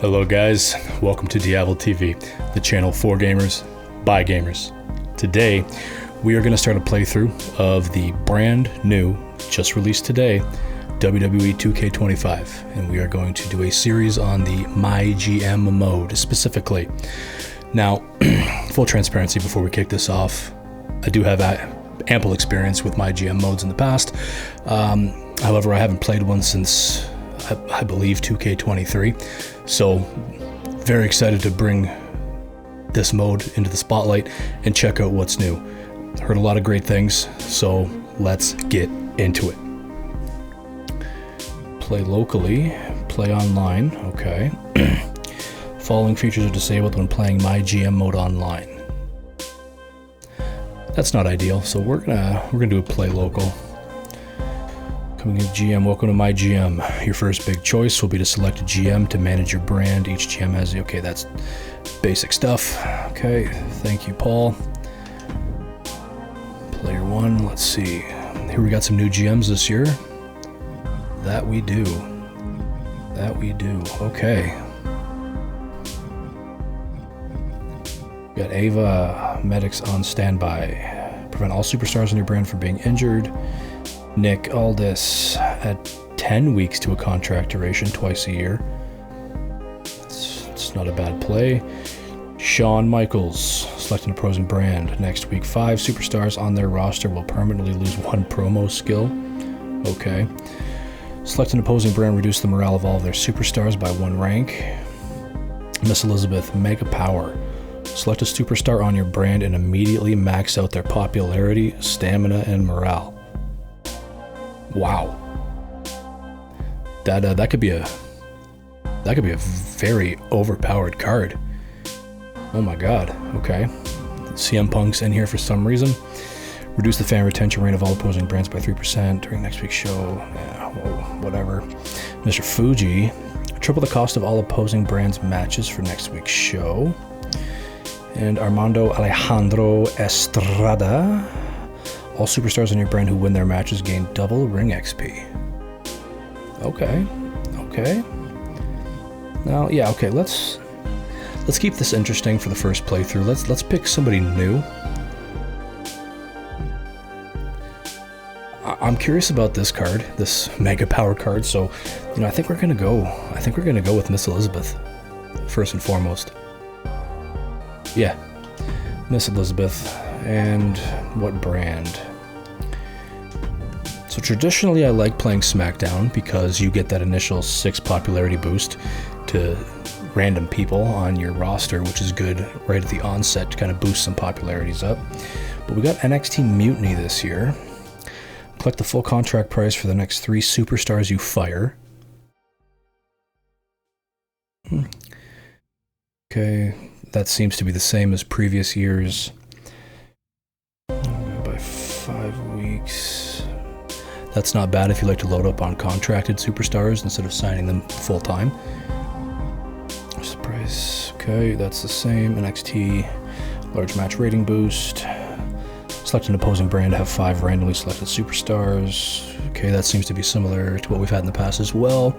Hello guys, welcome to Diavel TV, the channel for gamers, by gamers. Today, we are going to start a playthrough of the brand new, just released today, WWE 2K25, and we are going to do a series on the MyGM Mode specifically. Now, full transparency before we kick this off, I do have ample experience with MyGM modes in the past. However, I haven't played one since I believe 2K23, so very excited to bring this mode into the spotlight and check out what's new. Heard a lot of great things, so let's get into it. Play locally, play online, okay. Following features are disabled when playing MyGM mode online. That's not ideal, so we're gonna do a play local. Coming in GM, welcome to MyGM. Your first big choice will be to select a GM to manage your brand. Each GM has the, okay, that's basic stuff. Okay, thank you, Paul. Player one, let's see. Here we got some new GMs this year. That we do. That we do, okay. We got Ava, medics on standby. Prevent all superstars in your brand from being injured. Nick Aldis at 10 weeks to a contract duration, twice a year. It's not a bad play. Shawn Michaels, select an opposing brand. Next week, 5 superstars on their roster will permanently lose 1 promo skill. Okay. Select an opposing brand, reduce the morale of all of their superstars by 1 rank. Miss Elizabeth, Mega Power. Select a superstar on your brand and immediately max out their popularity, stamina, and morale. Wow, that could be a very overpowered card. Oh my god. Okay, CM Punk's in here for some reason. Reduce the fan retention rate of all opposing brands by 3% during next week's show. Yeah, whatever. Mr. Fuji, triple the cost of all opposing brands matches for next week's show. And Armando Alejandro Estrada. All superstars on your brand who win their matches gain double ring XP. Okay, okay. Now, yeah, okay. Let's keep this interesting for the first playthrough. Let's pick somebody new. I'm curious about this card, this Mega Power card. So, you know, I think we're gonna go with Miss Elizabeth first and foremost. Yeah, Miss Elizabeth. And what brand? So traditionally I like playing SmackDown because you get that initial 6 popularity boost to random people on your roster, which is good right at the onset to kind of boost some popularities up. But we got NXT Mutiny this year. Collect the full contract price for the next 3 superstars you fire. Okay, that seems to be the same as previous years. By 5 weeks. That's not bad if you like to load up on contracted superstars instead of signing them full time. Price, okay, that's the same. NXT, large match rating boost. Select an opposing brand to have 5 randomly selected superstars. Okay, that seems to be similar to what we've had in the past as well.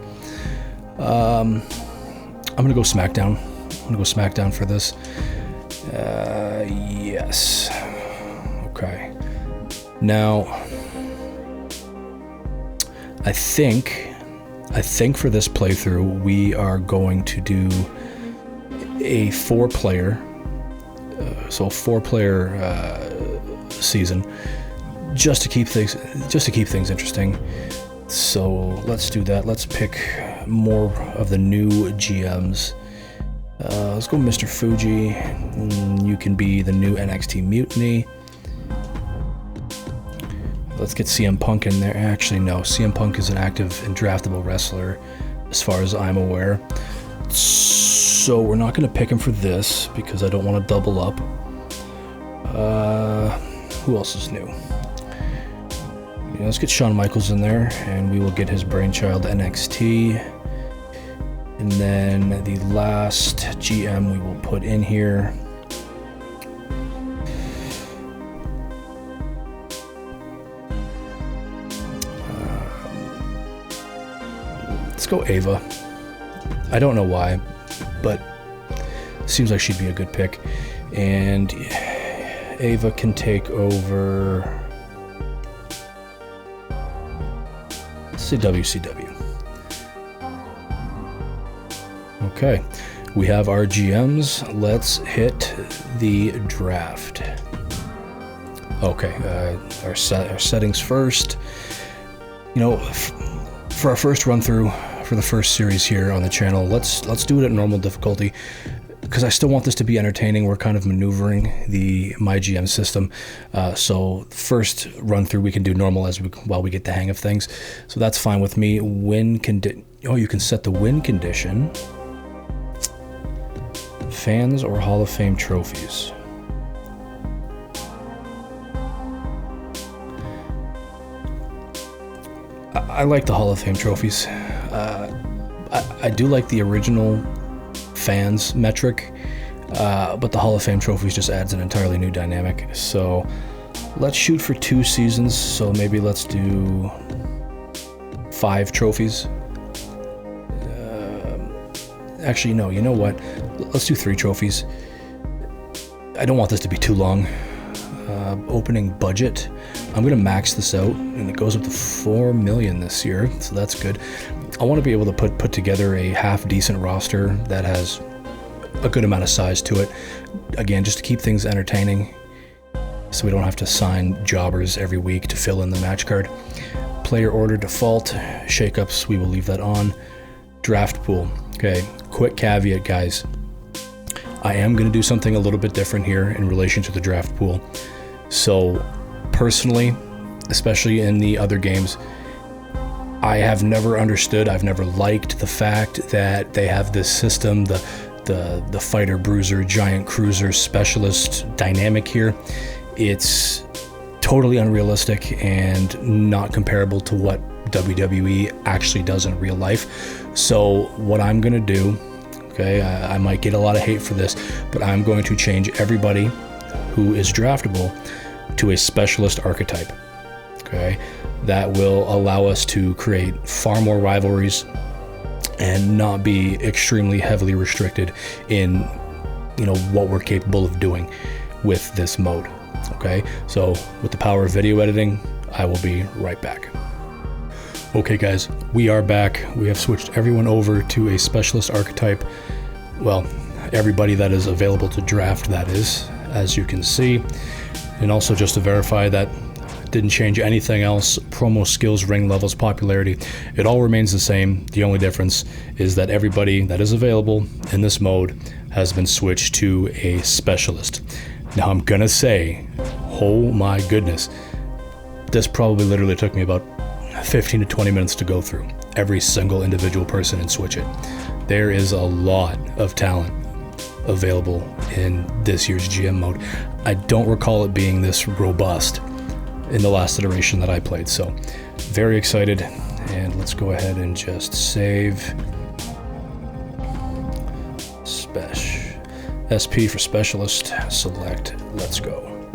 I'm gonna go SmackDown. I'm gonna go SmackDown for this. Yes. Okay. Now, I think for this playthrough we are going to do a 4-player, so a 4-player season, just to keep things interesting. So let's do that. Let's pick more of the new GMs. Let's go Mr. Fuji. You can be the new NXT Mutiny. Let's get CM Punk in there. Actually, no. CM Punk is an active and draftable wrestler, as far as I'm aware. So we're not going to pick him for this, because I don't want to double up. Who else is new? Yeah, let's get Shawn Michaels in there, and we will get his brainchild NXT. And then the last GM we will put in here. Let's go Ava. I don't know why. but seems like she'd be a good pick. And Ava can take over, let's say WCW. Okay, we have our GMs. Let's hit the draft. Okay, our settings first. You know, for our first run through for the first series here on the channel, let's do it at normal difficulty, because I still want this to be entertaining. We're kind of maneuvering the MyGM system, so first run through we can do normal while we get the hang of things. So that's fine with me. You can set the win condition. Fans or Hall of Fame trophies. I like the Hall of Fame trophies. I do like the original fans metric, but the Hall of Fame trophies just adds an entirely new dynamic. So let's shoot for 2 seasons. So maybe let's do 5 trophies. Actually, no, you know what? Let's do 3 trophies. I don't want this to be too long. Opening budget. I'm going to max this out, and it goes up to 4 million this year, so that's good. I want to be able to put together a half-decent roster that has a good amount of size to it. Again, just to keep things entertaining, so we don't have to sign jobbers every week to fill in the match card. Player order default. Shakeups, we will leave that on. Draft pool. Okay, quick caveat, guys. I am going to do something a little bit different here in relation to the draft pool. So, personally, especially in the other games, I have never understood, I've never liked the fact that they have this system, the fighter, bruiser, giant cruiser, specialist dynamic here. It's totally unrealistic and not comparable to what WWE actually does in real life. So what I'm going to do, okay, I might get a lot of hate for this, but I'm going to change everybody who is draftable to a specialist archetype. Okay, that will allow us to create far more rivalries and not be extremely heavily restricted in, you know, what we're capable of doing with this mode. Okay, so with the power of video editing, I will be right back. Okay guys, we are back. We have switched everyone over to a specialist archetype. Well, everybody that is available to draft, that is, as you can see. And also just to verify that didn't change anything else, promo skills, ring levels, popularity, it all remains the same. The only difference is that everybody that is available in this mode has been switched to a specialist. Now I'm gonna say, oh my goodness, this probably literally took me about 15 to 20 minutes to go through every single individual person and switch it. There is a lot of talent available in this year's GM mode. I don't recall it being this robust in the last iteration that I played, so very excited. And let's go ahead and just save SP for specialist, select, let's go.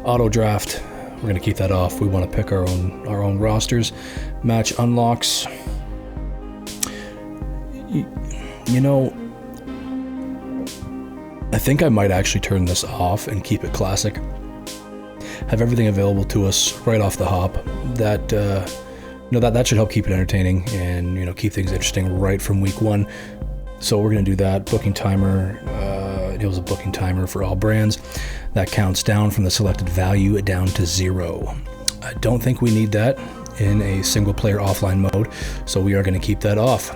Auto draft, we're gonna keep that off. We want to pick our own rosters. Match unlocks. You know, I think I might actually turn this off and keep it classic. Have everything available to us right off the hop. That that should help keep it entertaining and keep things interesting right from week 1. So we're gonna do that. Booking timer. It was a booking timer for all brands. That counts down from the selected value down to 0. I don't think we need that in a single player offline mode, so we are going to keep that off.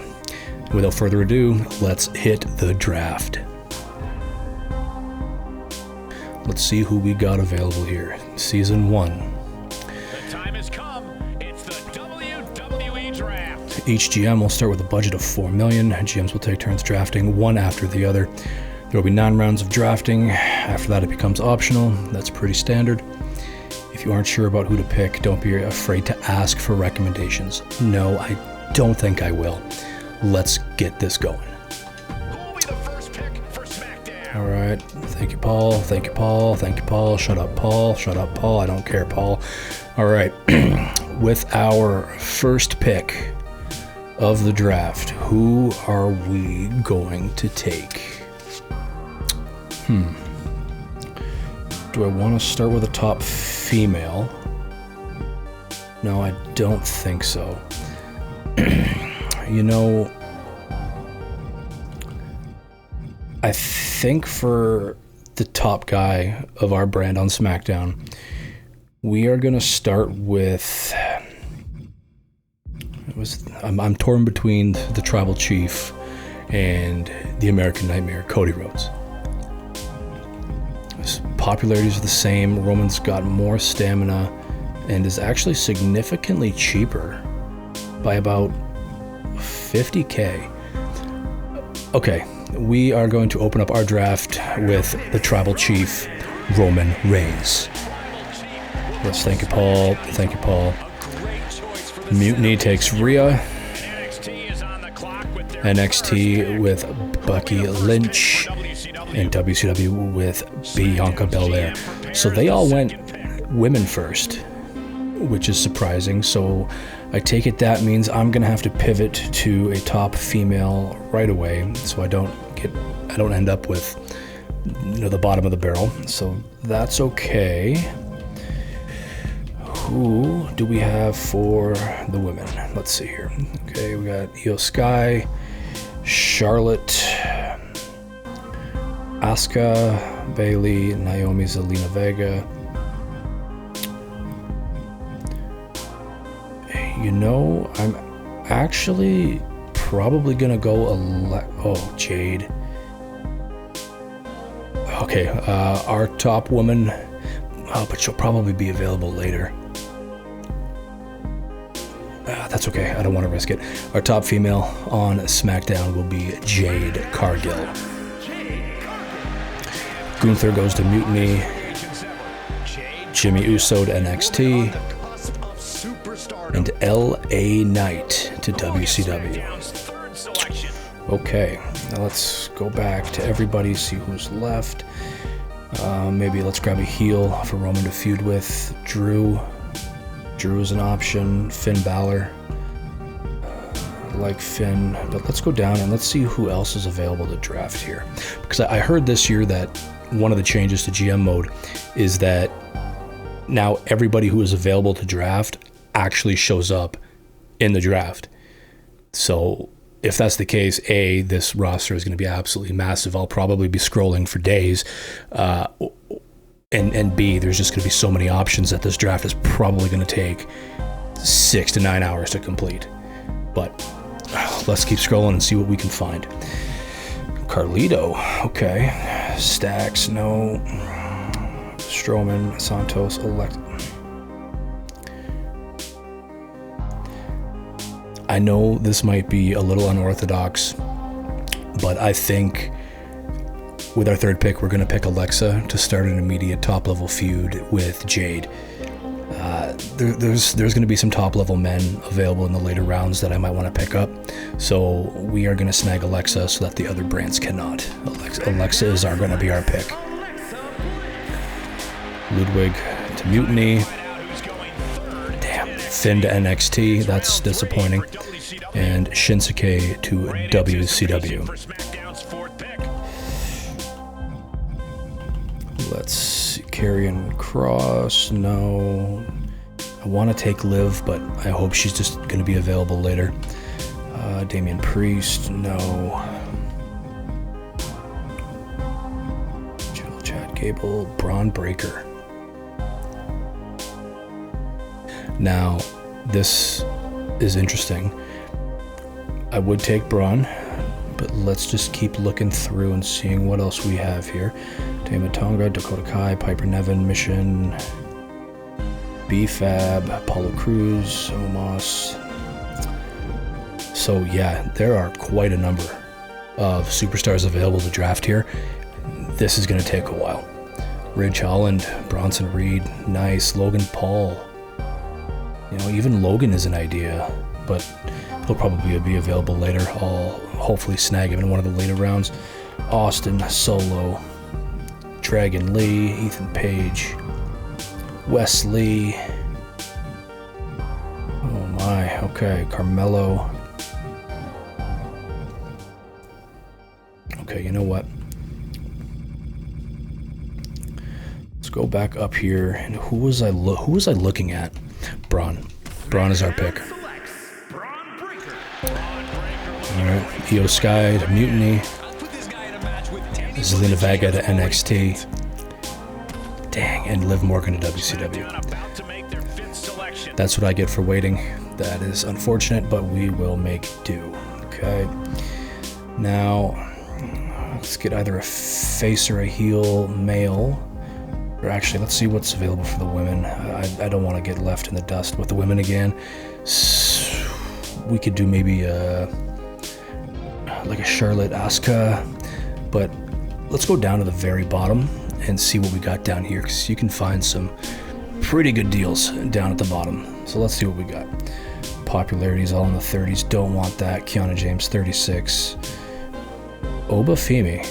Without further ado, let's hit the draft. Let's see who we got available here. Season 1. The time has come. It's the WWE Draft. Each GM will start with a budget of 4 million. GMs will take turns drafting one after the other. There will be 9 rounds of drafting. After that, it becomes optional. That's pretty standard. If you aren't sure about who to pick, don't be afraid to ask for recommendations. No, I don't think I will. Let's get this going. Who will be the first pick for SmackDown? All right. Thank you, Paul. Thank you, Paul. Thank you, Paul. Shut up, Paul. Shut up, Paul. I don't care, Paul. All right. With our first pick of the draft, who are we going to take? Do I want to start with a top female? No, I don't think so. You know, I think for the top guy of our brand on SmackDown, we are going to start with... I'm torn between the Tribal Chief and the American Nightmare, Cody Rhodes. His popularities are the same. Roman's got more stamina and is actually significantly cheaper by about $50K. Okay, we are going to open up our draft with the Tribal Chief, Roman Reigns. Yes, thank you, Paul. Thank you, Paul. Mutiny takes Rhea. NXT with Becky Lynch. And WCW with Bianca Belair. So they all went women first, which is surprising. So I take it that means I'm gonna have to pivot to a top female right away, so I don't end up with, you know, the bottom of the barrel. So that's okay. Who do we have for the women? Let's see here. Okay, we got Io Sky, Charlotte, Asuka, Bayley, Naomi, Zelina Vega. You know, I'm actually probably gonna go Jade. Okay, our top woman, but she'll probably be available later. That's okay, I don't want to risk it. Our top female on SmackDown will be Jade Cargill. Gunther goes to Mutiny. Jimmy Uso to NXT. And LA Knight to WCW. Okay, now let's go back to everybody, see who's left. Maybe let's grab a heel for Roman to feud with. Drew is an option. Finn Balor. I like Finn, but let's go down and let's see who else is available to draft here. Because I heard this year that one of the changes to GM mode is that now everybody who is available to draft actually shows up in the draft. So if that's the case, A, this roster is going to be absolutely massive. I'll probably be scrolling for days. And B, there's just going to be so many options that this draft is probably going to take 6 to 9 hours to complete. But let's keep scrolling and see what we can find. Carlito, okay. Stacks, no. Strowman, Santos, I know this might be a little unorthodox, but I think with our third pick, we're going to pick Alexa to start an immediate top-level feud with Jade. There's going to be some top-level men available in the later rounds that I might want to pick up, so we are going to snag Alexa so that the other brands cannot. Alexa is going to be our pick. Ludwig to Mutiny. Damn. Finn to NXT. That's disappointing. And Shinsuke to WCW. Let's see. Karrion Kross. No. I want to take Liv, but I hope she's just going to be available later. Damian Priest. No. Chad Gable. Braun Breaker. Now, this is interesting. I would take Braun, but let's just keep looking through and seeing what else we have here. Tama Tonga, Dakota Kai, Piper Niven, Mission, B-Fab, Apollo Crews, Omos. So yeah, there are quite a number of superstars available to draft here. This is going to take a while. Ridge Holland, Bronson Reed, nice. Logan Paul. You know, even Logan is an idea, but he'll probably be available later. I'll hopefully snag him in one of the later rounds. Austin, Solo, Dragon Lee, Ethan Page, Wesley. Oh my, okay, Carmelo. Okay, you know what? Let's go back up here. And who was I looking at? Braun. Braun is our pick. Alright, Io Sky to Mutiny. Zelina Vega to NXT. Dang, and Liv Morgan to WCW. That's what I get for waiting. That is unfortunate, but we will make do. Okay. Now, let's get either a face or a heel male. Or actually, let's see what's available for the women. I don't want to get left in the dust with the women again. So we could do maybe like a Charlotte Asuka, but let's go down to the very bottom and see what we got down here, because you can find some pretty good deals down at the bottom. So let's see what we got. Popularity is all in the 30s. Don't want that. Kiana James, 36. Oba Femi.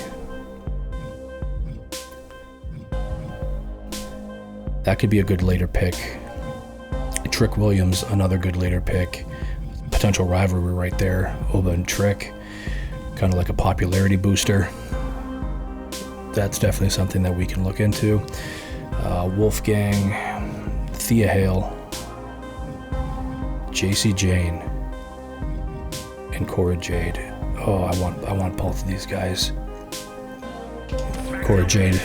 That could be a good later pick. Trick Williams, another good later pick. Potential rivalry right there. Oba and Trick. Kind of like a popularity booster. That's definitely something that we can look into. Wolfgang, Thea Hale, JC Jane, and Cora Jade. Oh, I want both of these guys. Cora Jade,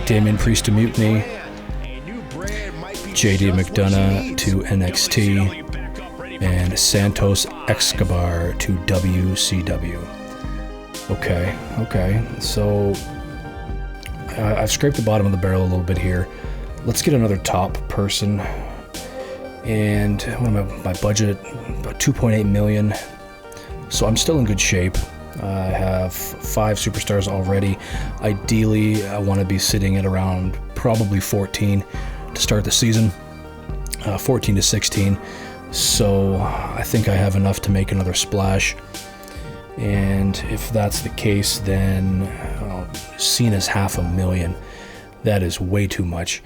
Damian Priest to Mutiny, JD McDonough to NXT, and Santos Escobar to WCW. Okay, so I've scraped the bottom of the barrel a little bit here. Let's get another top person. And what am my budget? About 2.8 million. So I'm still in good shape. I have 5 superstars already. Ideally, I want to be sitting at around probably 14 to start the season. 14 to 16. So I think I have enough to make another splash. And if that's the case, then Cena's $500,000. That is way too much.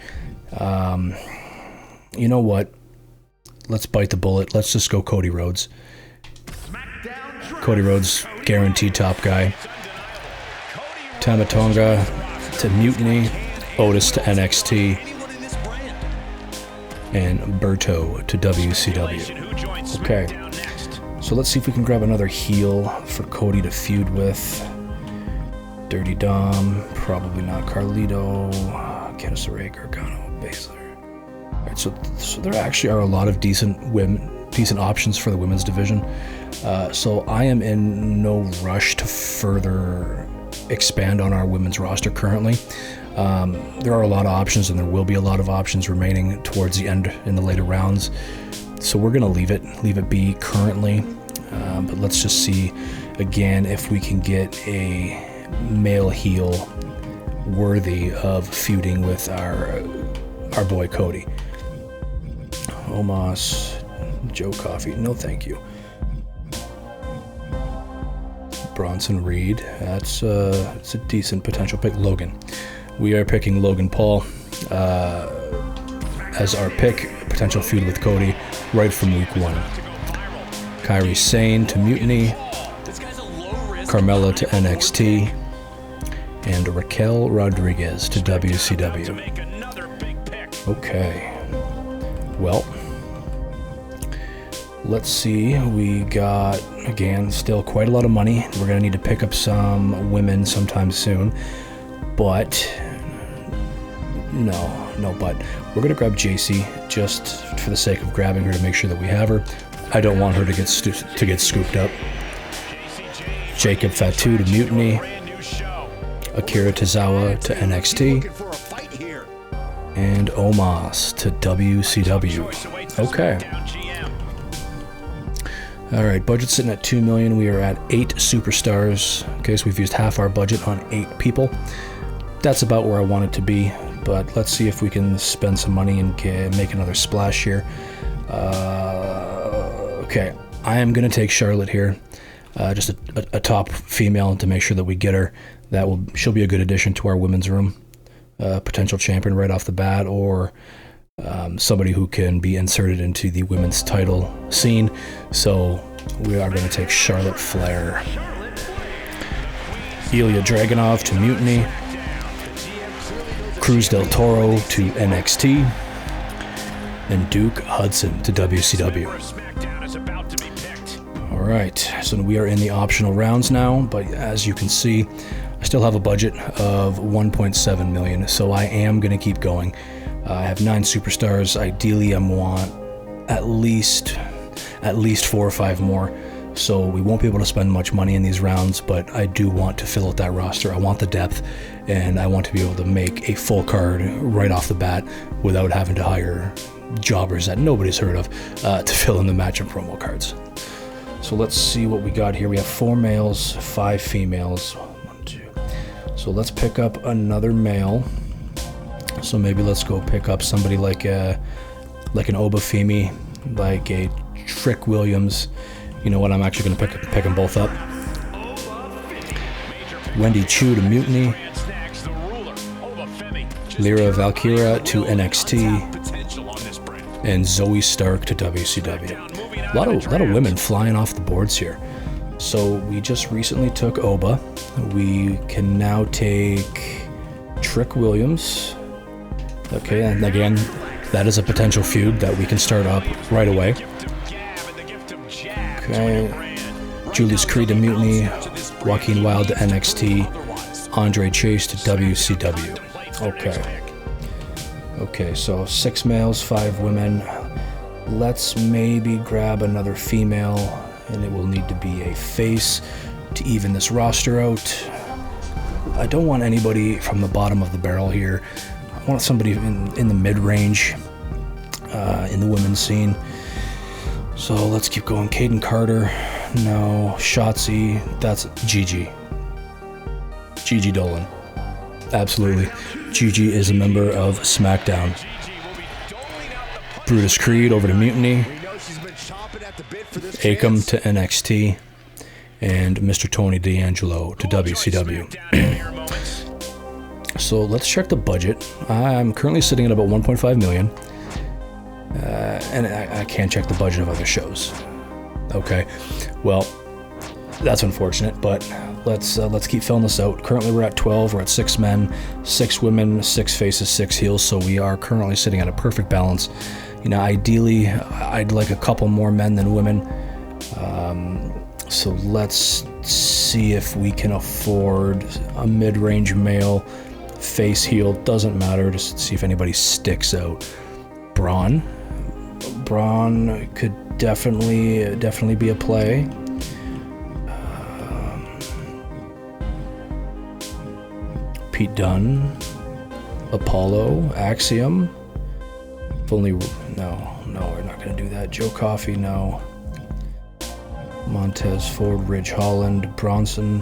You know what? Let's bite the bullet. Let's just go Cody Rhodes. Cody Rhodes, guaranteed top guy. Tama Tonga to Mutiny. Otis to NXT. And Berto to WCW. Okay. So let's see if we can grab another heel for Cody to feud with. Dirty Dom, probably not. Carlito, Candice LeRae, Gargano, Baszler. Alright, so there actually are a lot of decent options for the women's division. So I am in no rush to further expand on our women's roster currently. There are a lot of options, and there will be a lot of options remaining towards the end in the later rounds. So we're gonna leave it be currently, but let's just see again if we can get a male heel worthy of feuding with our boy Cody. Omos, Joe Coffey, no thank you. Bronson Reed, it's a decent potential pick. Logan, we are picking Logan Paul as our pick, potential feud with Cody right from week 1. Kairi Sane to Mutiny, Carmella to NXT, and Raquel Rodriguez to WCW. Okay, well, let's see. We got, again, still quite a lot of money. We're going to need to pick up some women sometime soon, but but we're going to grab JC just for the sake of grabbing her to make sure that we have her. I don't want her to get scooped up. Jacob Fatu to Mutiny, Akira Tozawa to NXT, and Omos to WCW. Okay. Alright, budget sitting at $2 million. We are at 8 superstars. Okay, so we've used half our budget on 8 people. That's about where I want it to be, but let's see if we can spend some money and make another splash here. Okay, I am going to take Charlotte here. Just a top female to make sure that we get her. She'll be a good addition to our women's room. Potential champion right off the bat, or somebody who can be inserted into the women's title scene. So We are going to take Charlotte Flair. Ilya Dragunov to Mutiny. Cruz del Toro to NXT. And Duke Hudson to WCW. Alright, so we are in the optional rounds now, but as you can see, I still have a budget of 1.7 million, so I am going to keep going. I have 9 superstars. Ideally, I want at least 4 or 5 more, so we won't be able to spend much money in these rounds, but I do want to fill out that roster. I want the depth, and I want to be able to make a full card right off the bat without having to hire jobbers that nobody's heard of to fill in the match and promo cards. So let's see what we got here. We have 4 males, 5 females. 1, 2. So let's pick up another male. So maybe let's go pick up somebody like an Obafemi, like a Trick Williams. You know what? I'm actually going to pick them both up. Wendy Chu to Mutiny. Lyra Valkyria to NXT. And Zoe Stark to WCW. A lot of women flying off the boards here. So we just recently took Oba. We can now take Trick Williams. Okay, and again, that is a potential feud that we can start up right away. Okay, Julius Creed to Mutiny, Joaquin Wilde to NXT, Andre Chase to WCW. Okay, so 6 males, 5 women. Let's maybe grab another female, and it will need to be a face to even this roster out. I don't want anybody from the bottom of the barrel here. I want somebody in the mid-range, in the women's scene. So let's keep going. Caden Carter, no. Shotzi, that's Gigi. Gigi Dolan. Absolutely. Gigi is a member of SmackDown. Brutus Creed over to Mutiny. Akam to NXT. And Mr. Tony D'Angelo to WCW. So let's check the budget. I'm currently sitting at about 1.5 million. And I can't check the budget of other shows. Okay, well, that's unfortunate, but let's keep filling this out. Currently we're at 12, we're at 6 men, 6 women, 6 faces, 6 heels, so we are currently sitting at a perfect balance. You know, ideally, I'd like a couple more men than women. So let's see if we can afford a mid-range male, face, heel, doesn't matter, just see if anybody sticks out. Braun could definitely be a play. Pete Dunne, Apollo, Axiom. If only, no, we're not going to do that. Joe Coffey, no. Montez Ford, Ridge Holland, Bronson.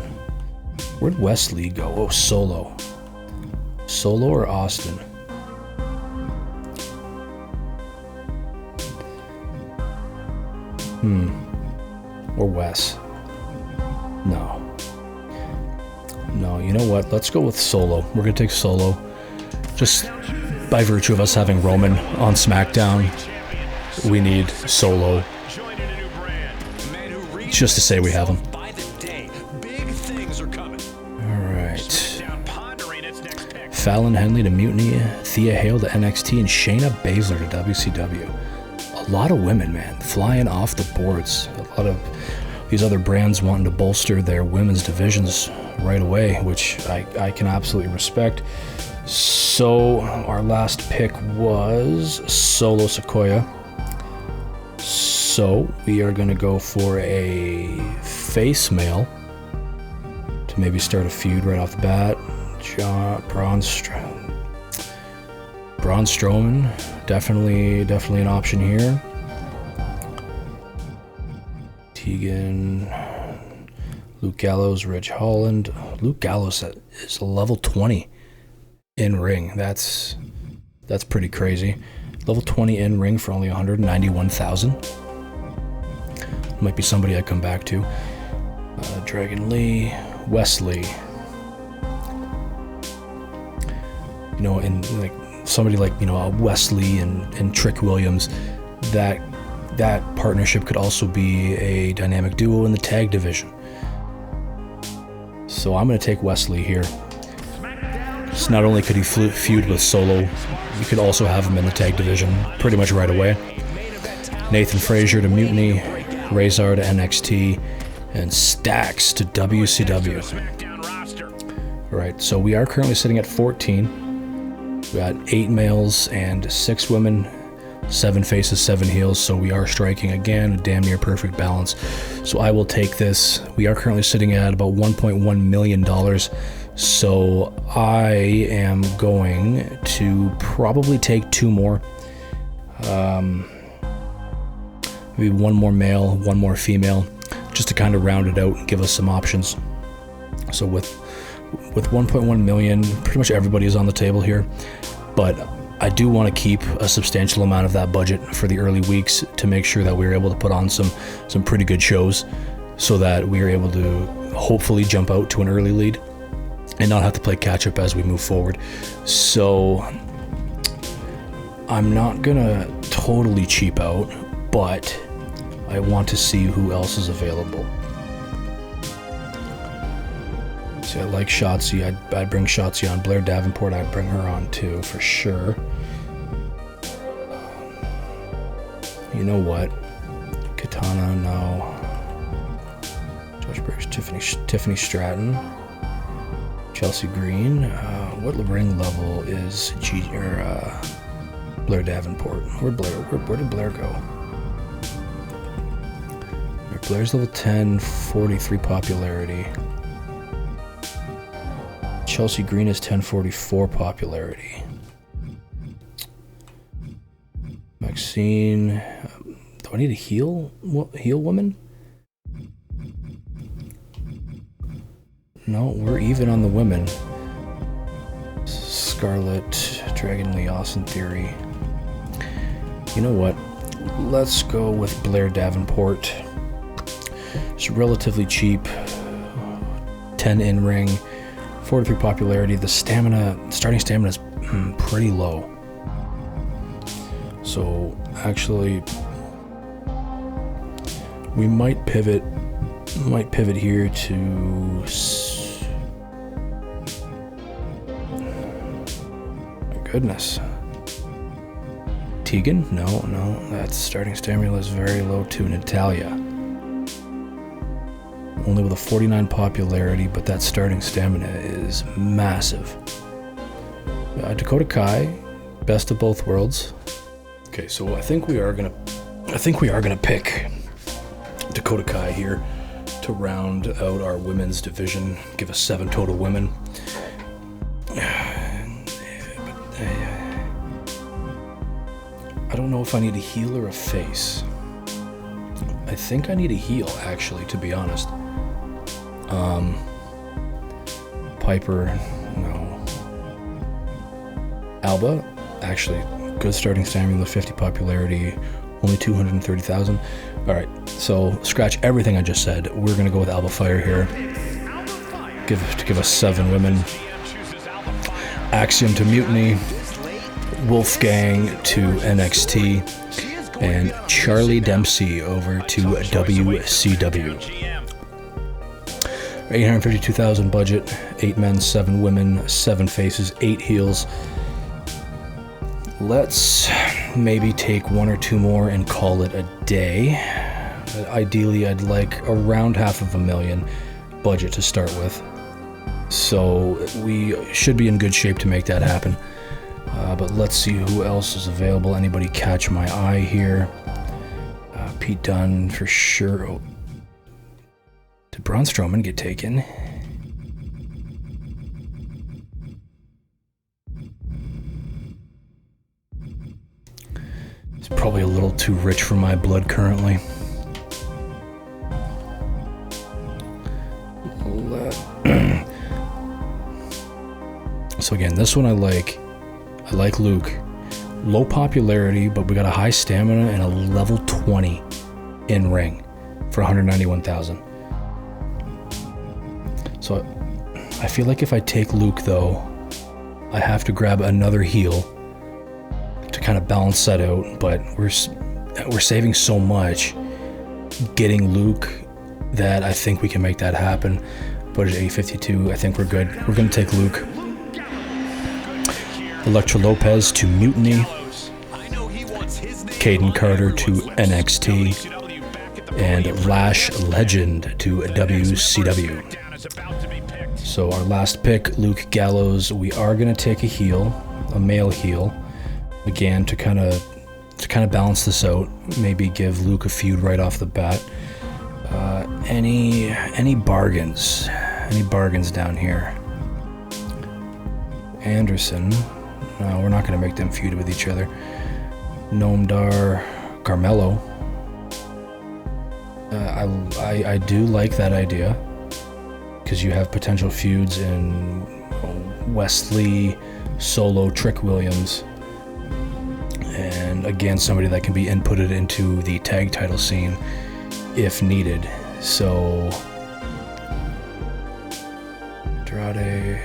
Where'd Wesley go? Oh, Solo. Solo or Austin? Or Wes? No, you know what? Let's go with Solo. We're going to take Solo. Just by virtue of us having Roman on SmackDown, we need Solo. Just to say we have him. Alright. Fallon Henley to Mutiny, Thea Hale to NXT, and Shayna Baszler to WCW. A lot of women, man, flying off the boards. A lot of these other brands wanting to bolster their women's divisions right away, which I can absolutely respect. So our last pick was Solo Sikoa. So we are going to go for a face male to maybe start a feud right off the bat. Braun Strowman, definitely an option here. Tegan, Luke Gallows, Ridge Holland. Luke Gallows is a level 20 in ring. That's pretty crazy. Level 20 in ring for only 191,000. Might be somebody I come back to. Dragon Lee, Wesley. You know, and like somebody like, you know, Wesley and Trick Williams, that that partnership could also be a dynamic duo in the tag division. So I'm going to take Wesley here. So not only could he feud with Solo, you could also have him in the tag division pretty much right away. Nathan Frazier to Mutiny, Razor to NXT, and Stacks to WCW. Alright, so we are currently sitting at 14. We got 8 males and 6 women, 7 faces, 7 heels, so we are striking again a damn near perfect balance. So I will take this. We are currently sitting at about $1.1 million. So I am going to probably take 2 more. Maybe 1 more male, 1 more female, just to kind of round it out and give us some options. So with 1.1 million, pretty much everybody is on the table here, but I do want to keep a substantial amount of that budget for the early weeks to make sure that we're able to put on some pretty good shows, so that we are able to hopefully jump out to an early lead and not have to play catch up as we move forward. So I'm not gonna totally cheap out, but I want to see who else is available. See, I like Shotzi. I'd bring Shotzi on. Blair Davenport, I'd bring her on too, for sure. You know what? Katana, no. Josh Briggs, Tiffany Stratton. Chelsea Green. What ring level is Blair Davenport? Where did Blair go? Blair's level 10, 43 popularity. Chelsea Green is 1044 popularity. Maxine, do I need a heal woman? No, we're even on the women. Scarlett, Dragon Lee, Austin Theory. You know what? Let's go with Blair Davenport. She's relatively cheap. 10 in ring, 43 popularity. The starting stamina is pretty low. So actually, we might pivot here to. My goodness. Tegan? No, that's starting stamina is very low too. Natalia. Only with a 49 popularity, but that starting stamina is massive. Dakota Kai, best of both worlds. Okay, so I think we are gonna pick Dakota Kai here to round out our women's division. Give us 7 total women. I don't know if I need a heel or a face. I think I need a heel, actually, to be honest. Piper, no. Alba, actually, good starting stamina, 50 popularity, only 230,000. All right, so scratch everything I just said. We're gonna go with Alba Fire here. Give us 7 women. Axiom to Mutiny, Wolfgang to NXT, and Charlie Dempsey over to WCW. 852,000 budget, 8 men, 7 women, 7 faces, 8 heels. Let's maybe take 1 or 2 more and call it a day. Ideally, I'd like around $500,000 budget to start with. So we should be in good shape to make that happen. But let's see who else is available. Anybody catch my eye here? Pete Dunne for sure. Oh. Did Braun Strowman get taken? It's probably a little too rich for my blood currently. So again, this one I like Luke. Low popularity, but we got a high stamina and a level 20 in ring for 191,000. So I feel like if I take Luke though, I have to grab another heel to kind of balance that out, but we're saving so much getting Luke that I think we can make that happen. But at 852, I think we're good. We're going to take Luke. Elektra Lopez to Mutiny. Caden Carter to NXT. And Lash Legend to WCW. So our last pick, Luke Gallows. We are going to take a heel, a male heel, again to kind of balance this out. Maybe give Luke a feud right off the bat. Any bargains? Any bargains down here? Anderson. No, we're not going to make them feud with each other. Nomdar, Carmelo. I do like that idea because you have potential feuds in Wesley, Solo, Trick Williams, and again somebody that can be inputted into the tag title scene if needed. So Andrade.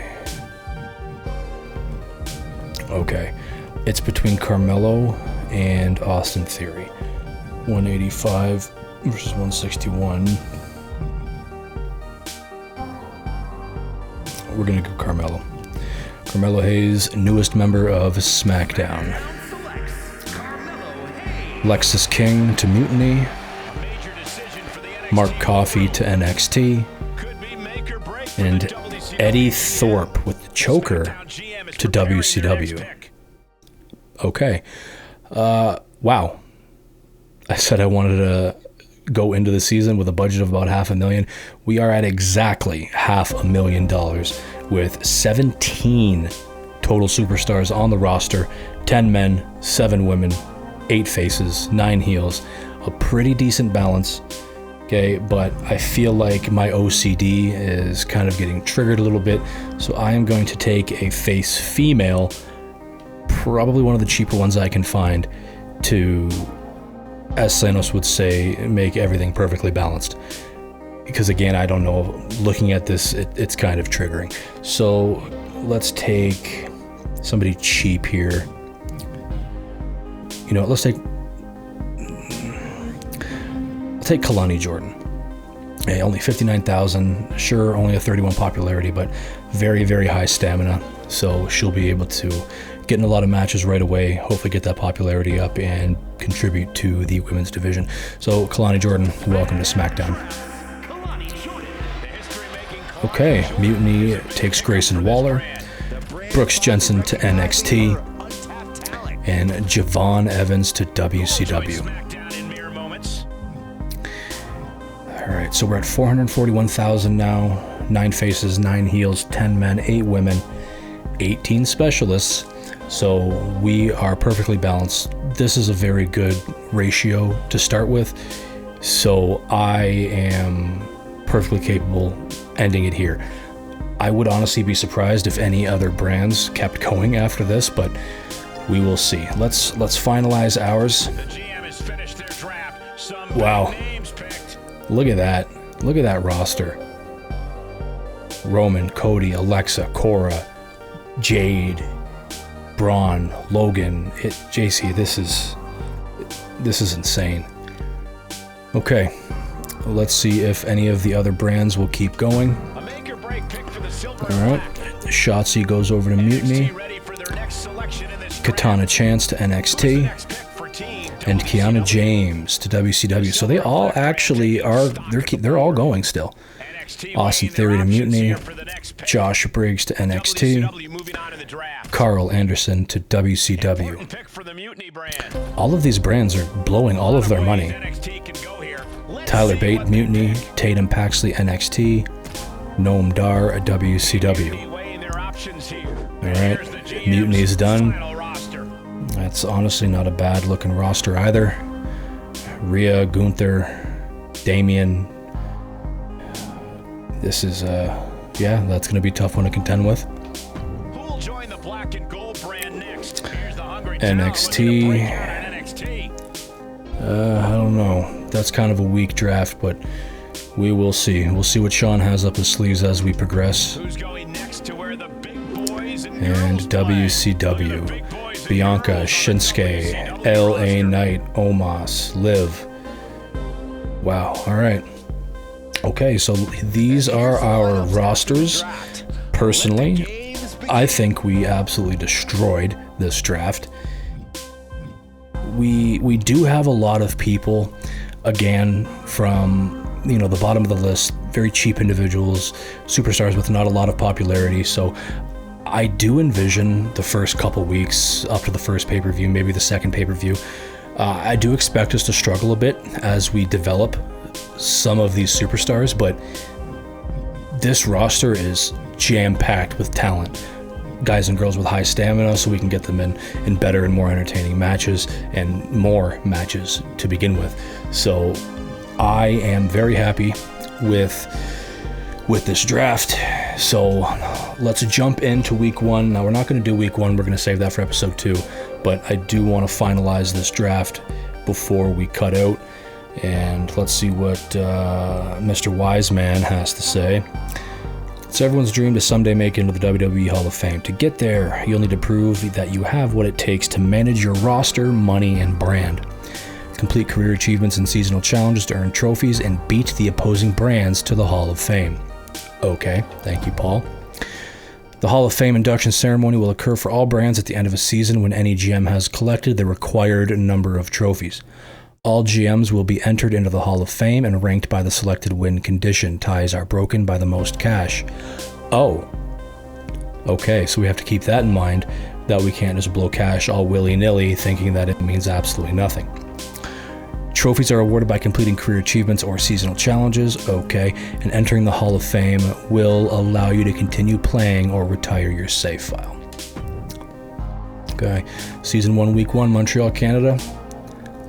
Okay, it's between Carmelo and Austin Theory. 185 versus 161. We're gonna go Carmelo. Carmelo Hayes, newest member of SmackDown. Lexus King to Mutiny. Mark Coffey to NXT. And Eddie Thorpe with the choker to WCW. Okay. Wow. I said I wanted to go into the season with a budget of about $500,000. We are at exactly $500,000 with 17 total superstars on the roster, 10 men, 7 women, 8 faces, 9 heels. A pretty decent balance. Okay, but I feel like my OCD is kind of getting triggered a little bit, so I am going to take a face female, probably one of the cheaper ones I can find, to, as Sanos would say, make everything perfectly balanced. Because again, I don't know, looking at this, it's kind of triggering. So let's take somebody cheap here. You know, let's take Kalani Jordan. Hey, only 59,000, sure, only a 31 popularity, but very, very high stamina. So she'll be able to get in a lot of matches right away, hopefully get that popularity up and contribute to the women's division. So Kalani Jordan, welcome to SmackDown. Okay, Mutiny takes Grayson Waller, Brooks Jensen to NXT, and Javon Evans to WCW. Alright, so we're at 441,000 now, 9 faces, 9 heels, 10 men, 8 women, 18 specialists. So we are perfectly balanced. This is a very good ratio to start with. So I am perfectly capable ending it here. I would honestly be surprised if any other brands kept going after this, but we will see. Let's finalize ours. Wow. Look at that. Look at that roster. Roman, Cody, Alexa, Cora, Jade, Braun, Logan, JC, this is insane. Okay, let's see if any of the other brands will keep going. Alright, Shotzi goes over to Mutiny, Katana Chance to NXT, and Kiana James to WCW. So they all actually are, they're all going still. Austin Theory to Mutiny, Josh Briggs to NXT, Carl Anderson to WCW. All of these brands are blowing all of their money. Tyler Bate, Mutiny, Tatum Paxley, NXT, Noam Dar at WCW. Alright, Mutiny is done. That's honestly not a bad looking roster either. Rhea, Gunther, Damien. This is, yeah, that's going to be a tough one to contend with. NXT. I don't know. That's kind of a weak draft, but we will see. We'll see what Sean has up his sleeves as we progress. And WCW. Bianca, Shinsuke, LA Knight, Omos, Liv. Wow, alright. Okay, so these are our rosters. Personally, I think we absolutely destroyed this draft. We do have a lot of people, again, from the bottom of the list, very cheap individuals, superstars with not a lot of popularity. So I do envision the first couple weeks up to the first pay-per-view, maybe the second pay-per-view, I do expect us to struggle a bit as we develop some of these superstars, but this roster is jam-packed with talent. Guys and girls with high stamina, so we can get them in better and more entertaining matches, and more matches to begin with. So I am very happy with this draft. So let's jump into week one. Now, we're not going to do week one. We're going to save that for episode 2, but I do want to finalize this draft before we cut out. And let's see what Mr. Wiseman has to say. It's everyone's dream to someday make it into the WWE Hall of Fame. To get there, you'll need to prove that you have what it takes to manage your roster, money, and brand. Complete career achievements and seasonal challenges to earn trophies and beat the opposing brands to the Hall of Fame. Okay, thank you, Paul. The Hall of Fame induction ceremony will occur for all brands at the end of a season when any GM has collected the required number of trophies. All GMs will be entered into the Hall of Fame and ranked by the selected win condition. Ties are broken by the most cash. Oh. Okay, so we have to keep that in mind, that we can't just blow cash all willy-nilly thinking that it means absolutely nothing. Trophies are awarded by completing career achievements or seasonal challenges. Okay, and entering the Hall of Fame will allow you to continue playing or retire your save file. Okay, Season 1, Week 1, Montreal, Canada.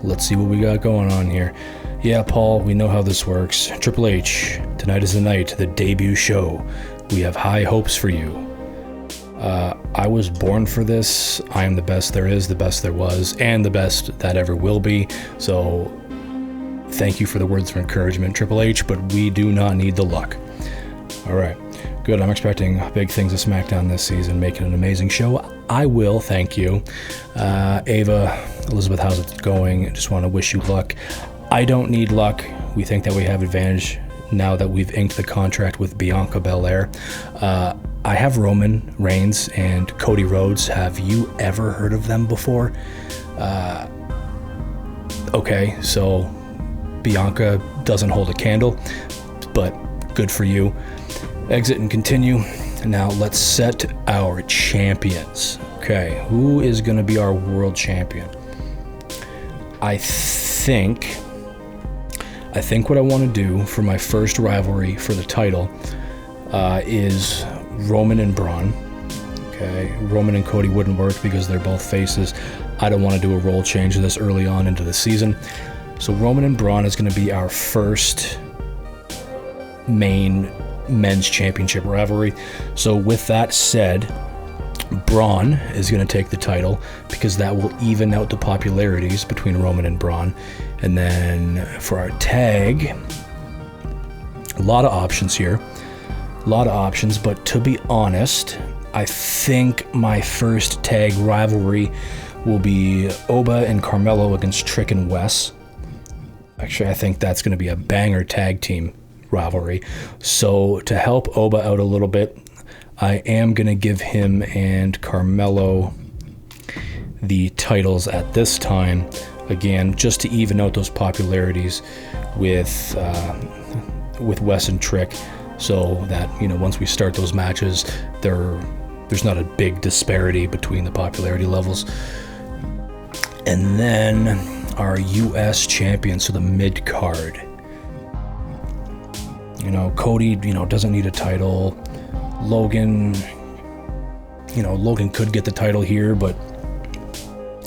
Let's see what we got going on here. Yeah, Paul, we know how this works. Triple H, tonight is the night, the debut show. We have high hopes for you. I was born for this. I am the best there is, the best there was, and the best that ever will be. So thank you for the words of encouragement, Triple H, but we do not need the luck. All right, good. I'm expecting big things of SmackDown this season, making an amazing show. I will, thank you. Ava, Elizabeth, how's it going? Just want to wish you luck. I don't need luck. We think that we have advantage now that we've inked the contract with Bianca Belair. I have Roman Reigns and Cody Rhodes. Have you ever heard of them before? Okay, so Bianca doesn't hold a candle, but good for you. Exit and continue. Now let's set our champions. Okay, who is going to be our world champion? I think what I want to do for my first rivalry for the title is Roman and Braun. Okay, Roman and Cody wouldn't work because they're both faces. I don't want to do a role change this early on into the season. So Roman and Braun is going to be our first main men's championship rivalry. So with that said, Braun is going to take the title because that will even out the popularities between Roman and Braun. And then for our tag, a lot of options here. A lot of options, but to be honest, I think my first tag rivalry will be Oba and Carmelo against Trick and Wes. Actually, I think that's going to be a banger tag team rivalry. So to help Oba out a little bit, I am going to give him and Carmelo the titles at this time. Again, just to even out those popularities with Wes and Trick, so that, once we start those matches, there's not a big disparity between the popularity levels. And then our U.S. champion, so the mid card. Cody, doesn't need a title. Logan could get the title here, but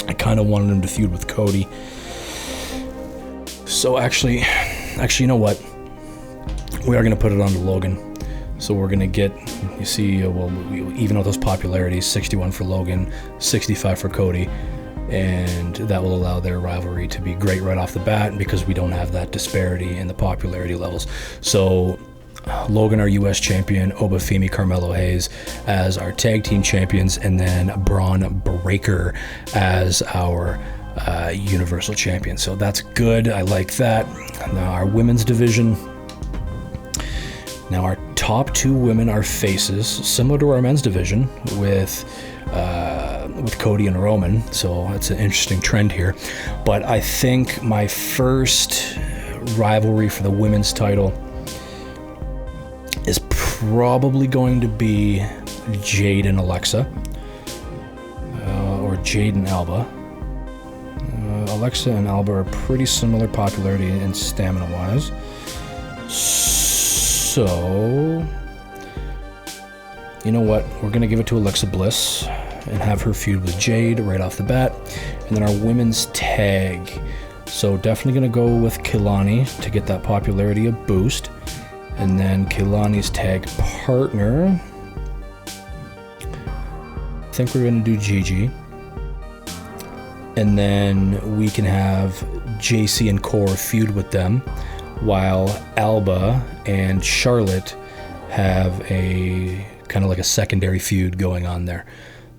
I kind of wanted him to feud with Cody. So actually, you know what? We are going to put it on to Logan. So we're going to get, even out those popularities, 61 for Logan, 65 for Cody, and that will allow their rivalry to be great right off the bat because we don't have that disparity in the popularity levels. So Logan, our U.S. champion, Obafemi, Carmelo Hayes as our tag team champions, and then Braun Breaker as our Universal champion. So that's good. I like that. Now our women's division. Now our top 2 women are faces, similar to our men's division with Cody and Roman. So that's an interesting trend here. But I think my first rivalry for the women's title is probably going to be Jade and Alexa, or Jade and Alba. Alexa and Alba are pretty similar popularity and stamina wise. So, you know what? We're going to give it to Alexa Bliss and have her feud with Jade right off the bat. And then our women's tag. So definitely going to go with Kehlani to get that popularity a boost. And then Kehlani's tag partner, I think we're going to do Gigi. And then we can have JC and Core feud with them, while Alba and Charlotte have a kind of like a secondary feud going on there.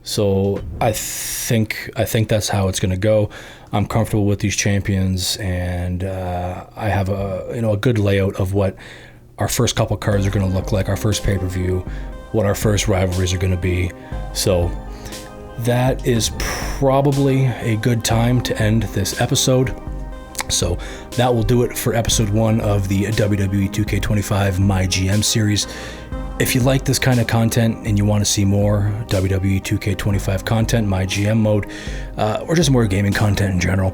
So I think that's how it's going to go. I'm comfortable with these champions, and I have a good layout of what our first couple cards are going to look like, our first pay-per-view, what our first rivalries are going to be. So that is probably a good time to end this episode. So that will do it for episode 1 of the WWE 2K25 MyGM series. If you like this kind of content and you want to see more WWE 2K25 content, MyGM Mode, or just more gaming content in general,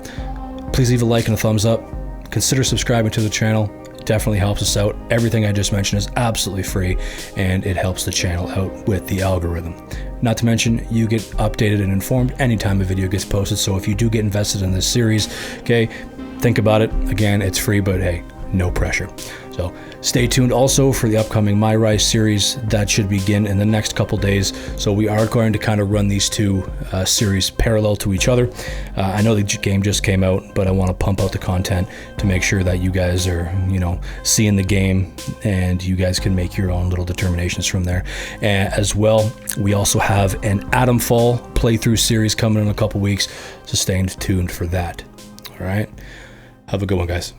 please leave a like and a thumbs up. Consider subscribing to the channel. It definitely helps us out. Everything I just mentioned is absolutely free, and it helps the channel out with the algorithm. Not to mention, you get updated and informed anytime a video gets posted. So if you do get invested in this series, okay, think about it. Again, it's free, but hey, no pressure. So stay tuned also for the upcoming My Rise series that should begin in the next couple days. So we are going to kind of run these two series parallel to each other. I know the game just came out, but I want to pump out the content to make sure that you guys are, seeing the game, and you guys can make your own little determinations from there. As well, we also have an Atom Fall playthrough series coming in a couple weeks, so stay tuned for that. All right, have a good one, guys.